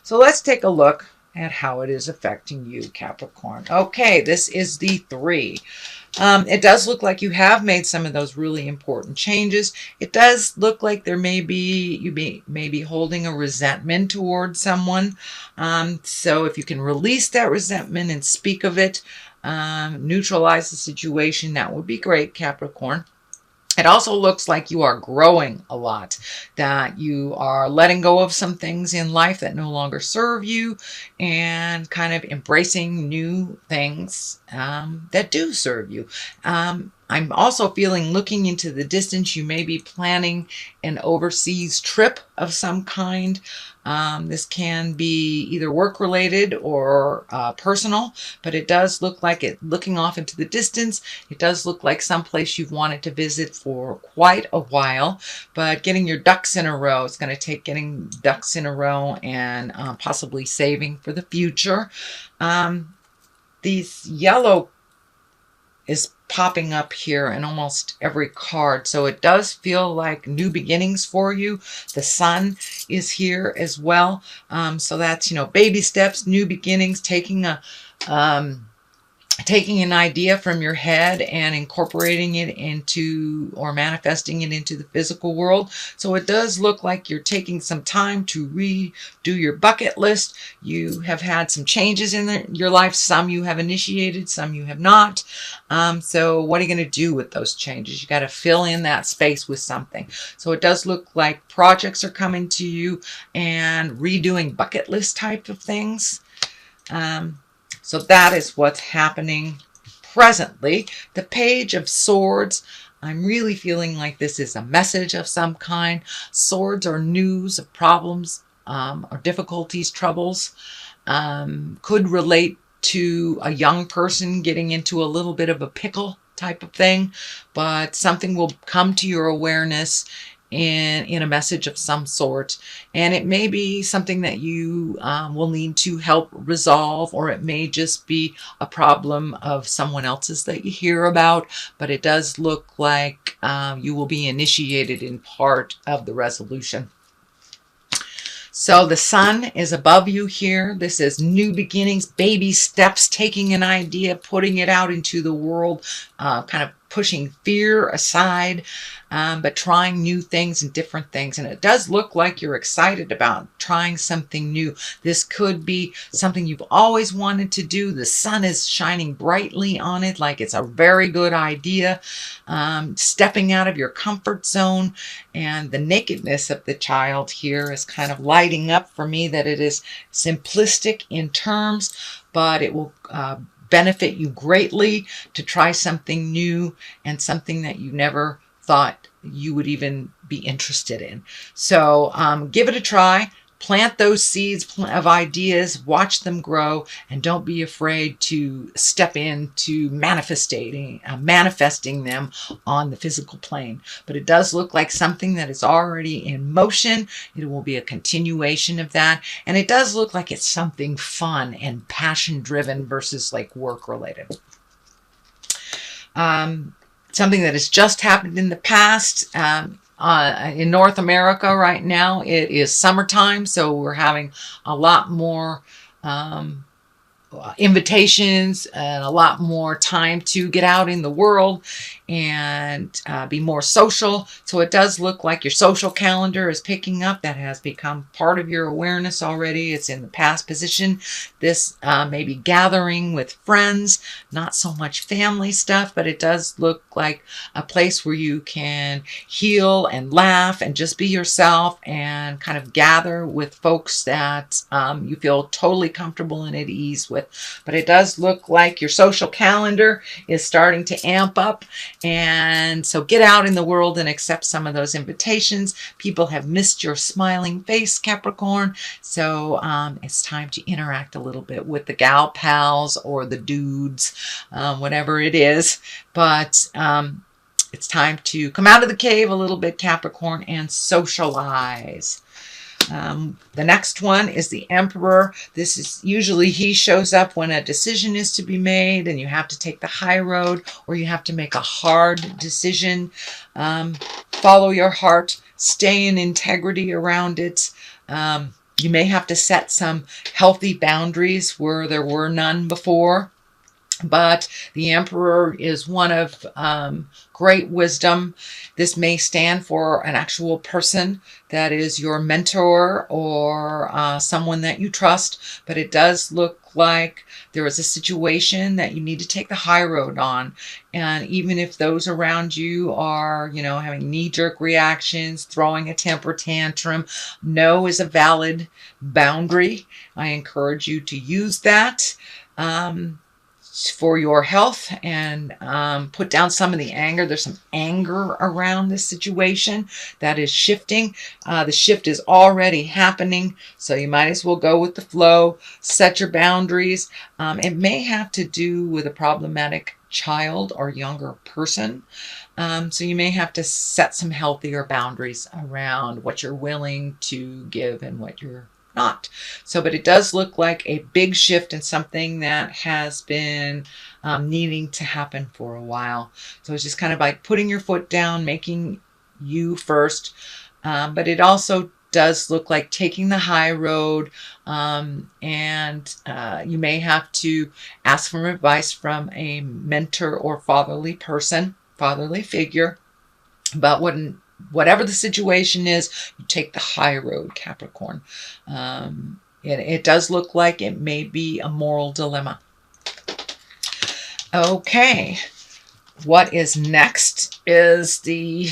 So let's take a look at how it is affecting you, Capricorn. Okay, this is the 3. It does look like you have made some of those really important changes. It does look like there may be, may be holding a resentment towards someone. So if you can release that resentment and speak of it, neutralize the situation, that would be great, Capricorn. It also looks like you are growing a lot, that you are letting go of some things in life that no longer serve you and kind of embracing new things that do serve you. I'm also feeling, looking into the distance, you may be planning an overseas trip of some kind. This can be either work-related or personal, but it does look like it, looking off into the distance, it does look like someplace you've wanted to visit for quite a while, but getting your ducks in a row. It's going to take getting ducks in a row and possibly saving for the future. These yellow is popping up here in almost every card. So it does feel like new beginnings for you. The sun is here as well. So that's, you know, baby steps, new beginnings, taking an idea from your head and incorporating it into, or manifesting it into the physical world. So it does look like you're taking some time to redo your bucket list. You have had some changes in your life. Some you have initiated, some you have not. So what are you going to do with those changes? You got to fill in that space with something. So it does look like projects are coming to you and redoing bucket list type of things. So that is what's happening presently. The Page of Swords, I'm really feeling like this is a message of some kind. Swords are news of problems or difficulties, troubles. Could relate to a young person getting into a little bit of a pickle type of thing, but something will come to your awareness in a message of some sort, and it may be something that you will need to help resolve, or it may just be a problem of someone else's that you hear about, but it does look like you will be initiated in part of the resolution. So the sun is above you here. This is new beginnings, baby steps, taking an idea, putting it out into the world, kind of pushing fear aside, but trying new things and different things. And it does look like you're excited about trying something new. This could be something you've always wanted to do. The sun is shining brightly on it, like it's a very good idea. Stepping out of your comfort zone, and the nakedness of the child here is kind of lighting up for me, that it is simplistic in terms, but it will benefit you greatly to try something new and something that you never thought you would even be interested in. So give it a try. Plant those seeds of ideas, watch them grow, and don't be afraid to step into manifesting them on the physical plane. But it does look like something that is already in motion. It will be a continuation of that. And it does look like it's something fun and passion-driven versus like work-related. Something that has just happened in the past. In North America right now, it is summertime, so we're having a lot more invitations and a lot more time to get out in the world and be more social. So it does look like your social calendar is picking up. That has become part of your awareness already. It's in the past position. This may be gathering with friends, not so much family stuff, but it does look like a place where you can heal and laugh and just be yourself and kind of gather with folks that you feel totally comfortable and at ease with. But it does look like your social calendar is starting to amp up. And so get out in the world and accept some of those invitations. People have missed your smiling face, Capricorn. So it's time to interact a little bit with the gal pals or the dudes, whatever it is. But it's time to come out of the cave a little bit, Capricorn, and socialize. The next one is the Emperor. This is usually, he shows up when a decision is to be made and you have to take the high road, or you have to make a hard decision. Follow your heart, stay in integrity around it. You may have to set some healthy boundaries where there were none before. But the Emperor is one of great wisdom. This may stand for an actual person that is your mentor or someone that you trust. But it does look like there is a situation that you need to take the high road on. And even if those around you are, you know, having knee-jerk reactions, throwing a temper tantrum, no is a valid boundary. I encourage you to use that for your health and put down some of the anger. There's some anger around this situation that is shifting. The shift is already happening, so you might as well go with the flow. Set your boundaries. It may have to do with a problematic child or younger person. So you may have to set some healthier boundaries around what you're willing to give and what you're not. So, but it does look like a big shift in something that has been needing to happen for a while. So it's just kind of like putting your foot down, making you first. But it also does look like taking the high road, and you may have to ask for advice from a mentor or fatherly person, fatherly figure. But whatever the situation is, you take the high road, Capricorn. It does look like it may be a moral dilemma. Okay, what is next is the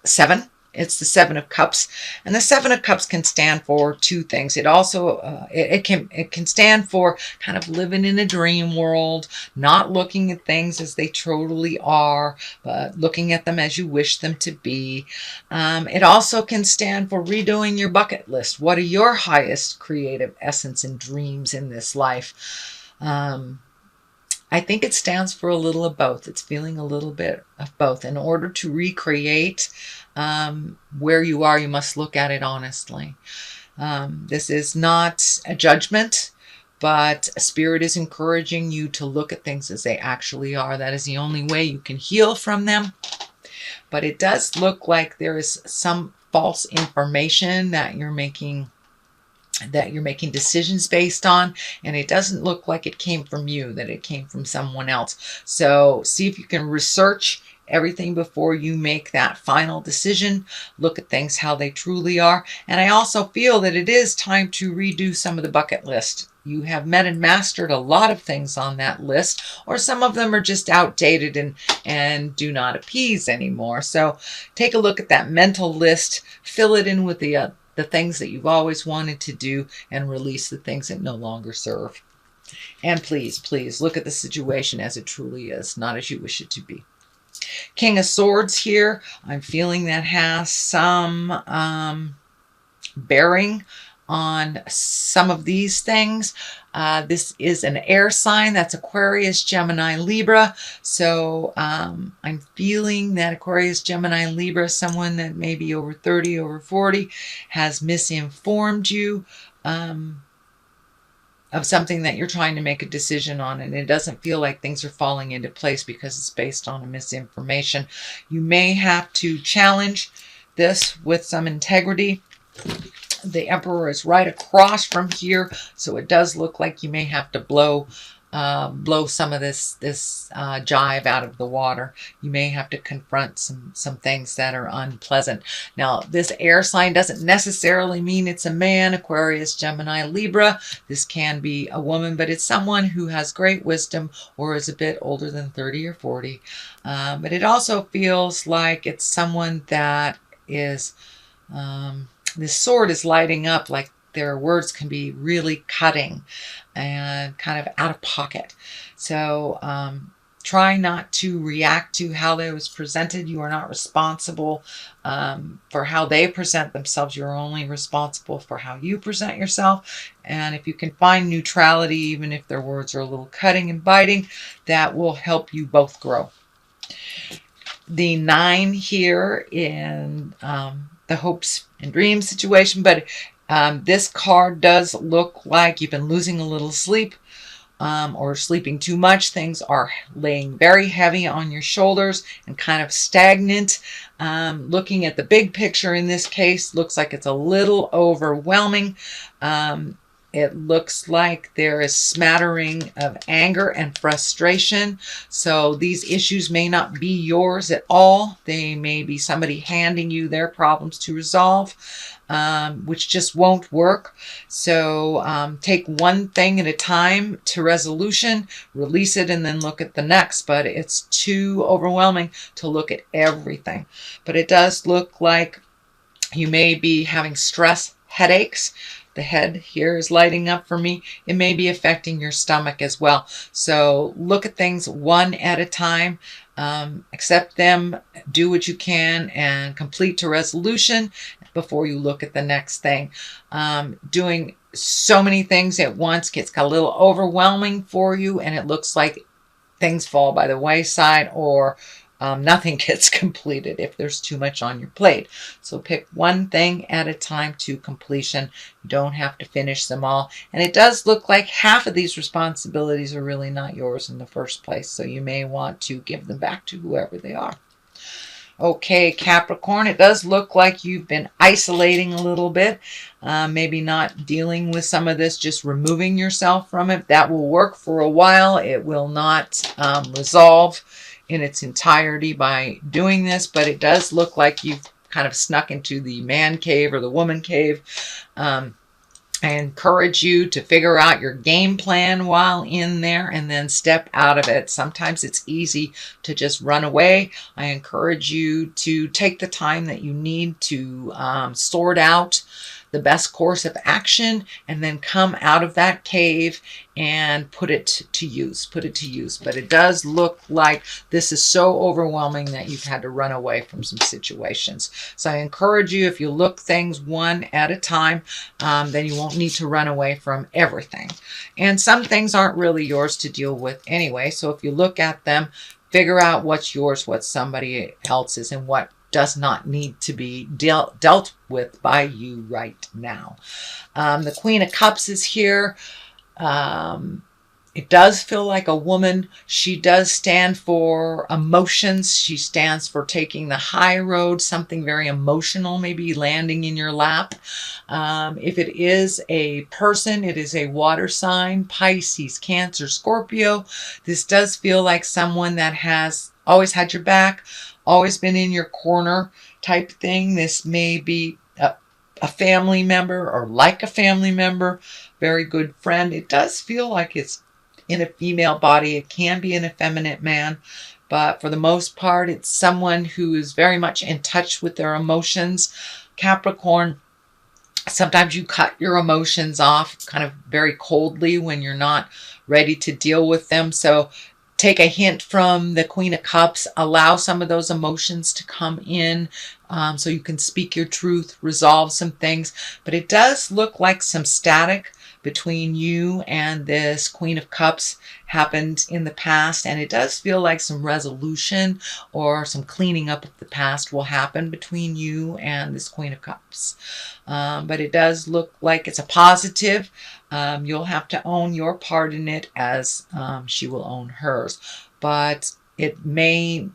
7. It's the 7 of Cups, and the 7 of Cups can stand for two things. It also it can stand for kind of living in a dream world, not looking at things as they totally are, but looking at them as you wish them to be. It also can stand for redoing your bucket list. What are your highest creative essence and dreams in this life? I think it stands for a little of both. It's feeling a little bit of both. In order to recreate where you are, you must look at it honestly. This is not a judgment, but a spirit is encouraging you to look at things as they actually are. That is the only way you can heal from them. But it does look like there is some false information that you're making decisions based on, and it doesn't look like it came from you, that it came from someone else. So see if you can research everything before you make that final decision. Look at things how they truly are. And I also feel that it is time to redo some of the bucket list. You have met and mastered a lot of things on that list, or some of them are just outdated and do not appease anymore. So take a look at that mental list, fill it in with the things that you've always wanted to do, and release the things that no longer serve. And please, please look at the situation as it truly is, not as you wish it to be. King of Swords here. I'm feeling that has some bearing on some of these things. This is an air sign. That's Aquarius, Gemini, Libra. So I'm feeling that Aquarius, Gemini, Libra, someone that may be over 30, over 40, has misinformed you of something that you're trying to make a decision on, and it doesn't feel like things are falling into place because it's based on a misinformation. You may have to challenge this with some integrity. The Emperor is right across from here, so it does look like you may have to blow some of this jive out of the water. You may have to confront some things that are unpleasant. Now, this air sign doesn't necessarily mean it's a man, Aquarius, Gemini, Libra. This can be a woman, but it's someone who has great wisdom or is a bit older than 30 or 40. But it also feels like it's someone that is, this sword is lighting up, like their words can be really cutting and kind of out of pocket. So try not to react to how they was presented. You are not responsible for how they present themselves. You're only responsible for how you present yourself. And if you can find neutrality, even if their words are a little cutting and biting, that will help you both grow. The 9 here in the hopes and dreams situation, but this card does look like you've been losing a little sleep or sleeping too much. Things are laying very heavy on your shoulders and kind of stagnant. Looking at the big picture in this case, looks like it's a little overwhelming. It looks like there is smattering of anger and frustration. So these issues may not be yours at all. They may be somebody handing you their problems to resolve, which just won't work. So take one thing at a time to resolution, release it, and then look at the next. But it's too overwhelming to look at everything. But it does look like you may be having stress, headaches. The head here is lighting up for me. It may be affecting your stomach as well. So look at things one at a time. Accept them, do what you can, and complete to resolution before you look at the next thing. Doing so many things at once gets a little overwhelming for you, and it looks like things fall by the wayside, or nothing gets completed if there's too much on your plate. So pick one thing at a time to completion. You don't have to finish them all. And it does look like half of these responsibilities are really not yours in the first place. So you may want to give them back to whoever they are. Okay, Capricorn, it does look like you've been isolating a little bit. Maybe not dealing with some of this, just removing yourself from it. That will work for a while. It will not resolve in its entirety by doing this, but it does look like you've kind of snuck into the man cave or the woman cave. I encourage you to figure out your game plan while in there and then step out of it. Sometimes it's easy to just run away. I encourage you to take the time that you need to sort out the best course of action, and then come out of that cave and put it to use. But it does look like this is so overwhelming that you've had to run away from some situations. So I encourage you, if you look things one at a time, then you won't need to run away from everything. And some things aren't really yours to deal with anyway. So if you look at them, figure out what's yours, what's somebody else's, and what does not need to be dealt with by you right now. The Queen of Cups is here. It does feel like a woman. She does stand for emotions. She stands for taking the high road, something very emotional, maybe landing in your lap. If it is a person, it is a water sign, Pisces, Cancer, Scorpio. This does feel like someone that has always had your back, always been in your corner type thing. This may be a family member, or like a family member, very good friend. It does feel like it's in a female body. It can be an effeminate man, but for the most part, it's someone who is very much in touch with their emotions. Capricorn, sometimes you cut your emotions off kind of very coldly when you're not ready to deal with them. So take a hint from the Queen of Cups. Allow some of those emotions to come in so you can speak your truth, resolve some things. But it does look like some static between you and this Queen of Cups happened in the past. And it does feel like some resolution or some cleaning up of the past will happen between you and this Queen of Cups. But it does look like it's a positive. You'll have to own your part in it as she will own hers. But it may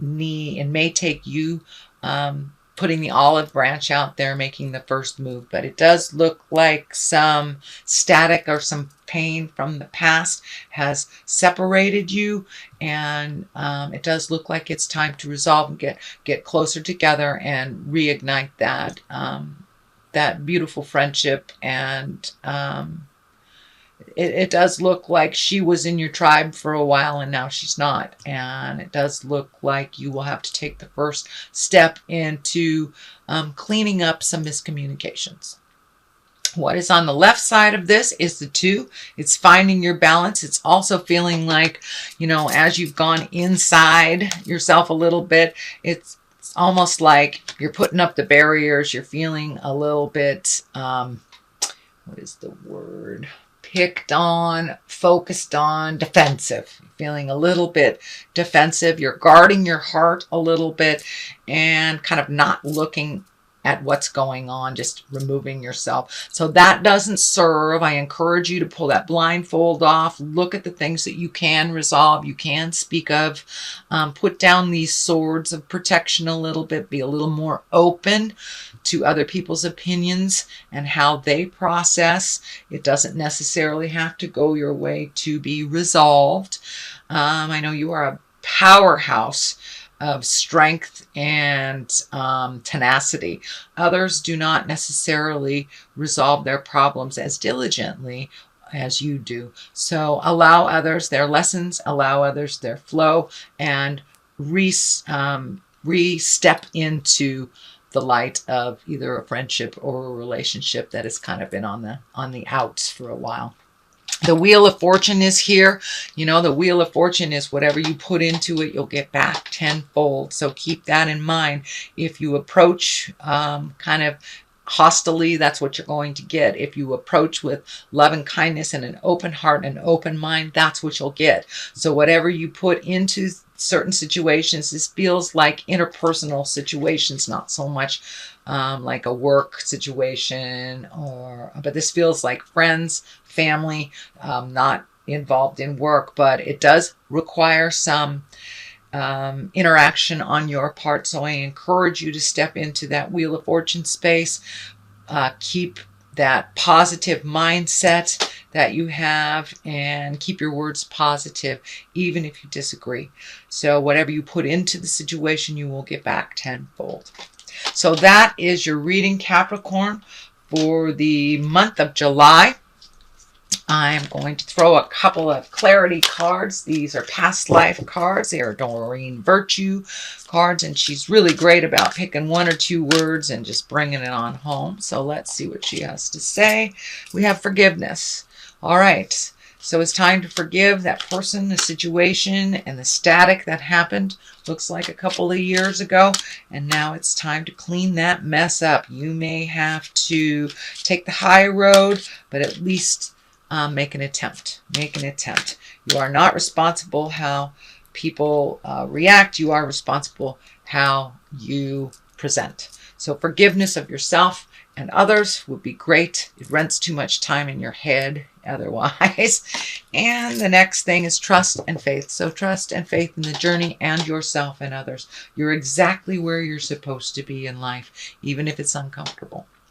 take you putting the olive branch out there, making the first move. But it does look like some static or some pain from the past has separated you. And it does look like it's time to resolve and get closer together and reignite that beautiful friendship. And it does look like she was in your tribe for a while and now she's not. And it does look like you will have to take the first step into cleaning up some miscommunications. What is on the left side of this is the 2. It's finding your balance. It's also feeling like, as you've gone inside yourself a little bit, it's almost like you're putting up the barriers. You're feeling a little bit, what is the word? Picked on, focused on, defensive. You're feeling a little bit defensive. You're guarding your heart a little bit and kind of not looking at what's going on, just removing yourself. So that doesn't serve. I encourage you to pull that blindfold off. Look at the things that you can resolve, you can speak of. Put down these swords of protection a little bit. Be a little more open to other people's opinions and how they process. It doesn't necessarily have to go your way to be resolved. I know you are a powerhouse of strength and tenacity. Others do not necessarily resolve their problems as diligently as you do. So allow others their lessons, allow others their flow, and re-step into the light of either a friendship or a relationship that has kind of been on the outs for a while. The Wheel of Fortune is here. You know, the Wheel of Fortune is whatever you put into it, you'll get back tenfold. So keep that in mind. If you approach kind of hostilely, that's what you're going to get. If you approach with love and kindness and an open heart and open mind, that's what you'll get. So whatever you put into certain situations, this feels like interpersonal situations, not so much like a work situation, but this feels like friends, family, not involved in work, but it does require some interaction on your part. So I encourage you to step into that Wheel of Fortune space. Keep that positive mindset that you have and keep your words positive, even if you disagree. So whatever you put into the situation, you will get back tenfold. So that is your reading, Capricorn, for the month of July. I'm going to throw a couple of clarity cards. These are past life cards. They are Doreen Virtue cards, and she's really great about picking one or two words and just bringing it on home. So let's see what she has to say. We have forgiveness. All right. So it's time to forgive that person, the situation, and the static that happened. Looks like a couple of years ago. And now it's time to clean that mess up. You may have to take the high road, but at least make an attempt. Make an attempt. You are not responsible how people react. You are responsible how you present. So forgiveness of yourself and others would be great. It rents too much time in your head otherwise. And the next thing is trust and faith. So trust and faith in the journey and yourself and others. You're exactly where you're supposed to be in life, even if it's uncomfortable.